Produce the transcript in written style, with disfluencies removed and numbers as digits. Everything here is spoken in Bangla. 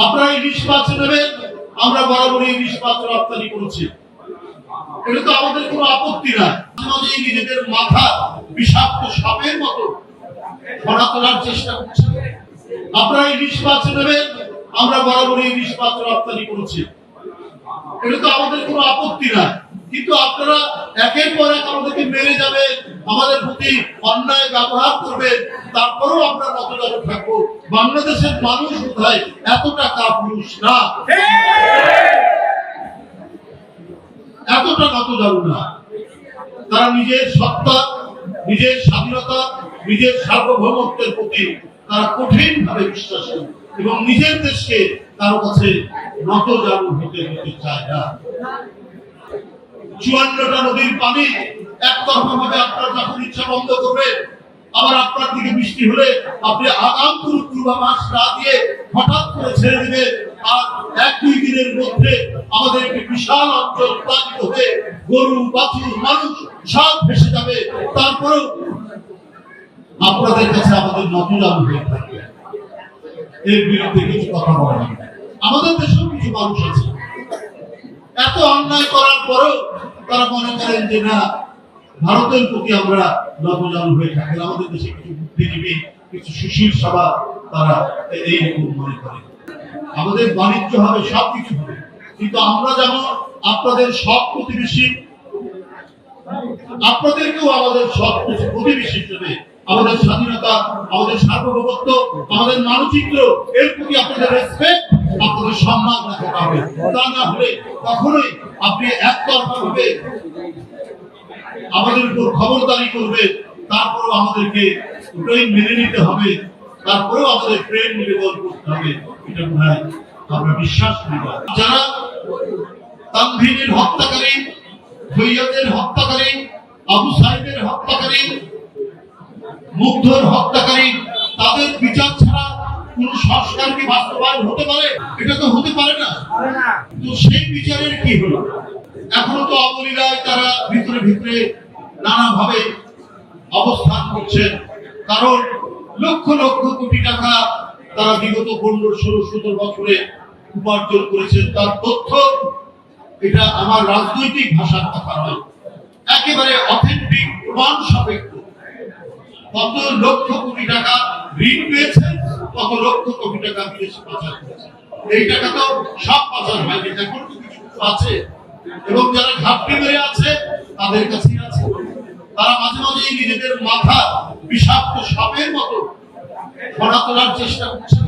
আপনারা ইলিশ মাছ নেবেন, আমরা বরাবরই ইলিশ মাছ রপ্তানি করেছি, এটা তো আমাদের কোনো আপত্তি নাই। আমাদের নিজেদের মাথা বিষাক্ত সাপের মতো ধরা তোলার চেষ্টা করছে। আপনারা ইলিশ মাছ নেবেন, আমরা বরাবরই ইলিশ মাছ রপ্তানি করেছি, এটা তো আমাদের কোনো আপত্তি নাই। কিন্তু আপনারা একের পর এক আমাদেরকে মেরে যাবে, আমাদের প্রতি অন্যায় ব্যবহার করবে, তারপরেও আমরা নতজানু থাকবো। বাংলাদেশের মানুষ বোধহয় এতটা কাপুরুষ না, এতটা নতজানু না। তারা নিজের সত্তা, নিজের স্বাধীনতা, নিজের সার্বভৌমত্বের প্রতি তারা কঠিন ভাবে বিশ্বাসী এবং নিজের দেশকে কারো কাছে নতজানু হতে দিতে চায় না। 54টা নদীর পানি একতরফা ভাবে আপনার যখন ইচ্ছা বন্ধ করবে, আবার আপনার দিকে বৃষ্টি হলে আপনি আগাম কোনো পূর্বাভাস না দিয়ে হঠাৎ করে ছেড়ে দিবে, আর 1-2 দিনের মধ্যে আমাদের একটি বিশাল অঞ্চল প্লাবিত হয়ে গরু, বাছুর, মানুষ সব ভেসে যাবে। তারপরেও আপনাদের কাছে আমাদের নতজানু হয়ে থাকবে, এর বিরুদ্ধে কিছু কথা বলা হবে। আমাদের দেশেও কিছু মানুষ আছে এত অন্যায় করার পরেও তারা মনে করেন যে না, ভারতের প্রতি আমরা নতজানু হয়ে থাকি। আমাদের দেশে কিছু বুদ্ধিজীবী, কিছু সুশীল সভা তারা এইরকম মনে করে। আমাদের বাণিজ্য হবে, সবকিছু হবে, কিন্তু আমরা যেমন আপনাদের সব প্রতিবেশী, আপনাদেরকেও আমাদের সব প্রতিবেশী হিসেবে আমাদের স্বাধীনতা, আমাদের সার্বভৌমত্ব, আমাদের মানচিত্র, এর প্রতি আপনাদের রেসপেক্ট, আপনাদের সম্মান রাখতে হবে। তা না হলে কখনোই আপনি একতরফা ভাবে আমাদের উপর খবরদারি করবে, তারপরেও আমাদেরকে ট্রেন মেনে নিতে হবে, তারপরেও আমাদের ট্রেন নিবেদন করতে হবে, এটা মনে হয় আমরা বিশ্বাস করি না। যারা তানভীরের হত্যাকারী, সৈয়দের হত্যাকারী, আবু সাইদের হত্যাকারী, মুগ্ধর হত্যাকারী, তাদের বিচার ছাড়া কোন সংস্কার কি বাস্তবায়ন হতে পারে? এটা তো হতে পারে না। তো সেই বিচারের কি হলো? এখনো তো অবলীলায় তারা ভিতরে ভিতরে নানাভাবে অবস্থান করছেন, কারণ লক্ষ লক্ষ কোটি টাকা তারা বিগত 15-16-17 বছরে উপার্জন করেছেন। তার তথ্য, এটা আমার রাজনৈতিক ভাষার কথা নয়, একেবারে অথেন্টিক প্রমাণ সাপেক্ষ। কত লক্ষ কোটি টাকা ঋণ পেয়েছেন, কত লক্ষ কোটি টাকা বিদেশে পাচার করেছেন। এই টাকা তো সব পাচার হয়নি, এখন তো কিছু আছে, এবং যারা ঘাপটি মেরে আছে তাদের কাছেই আছে। তারা মাঝে মাঝে নিজেদের মাথা বিষাক্ত সাপের মতো ধরা তোলার চেষ্টা করছে।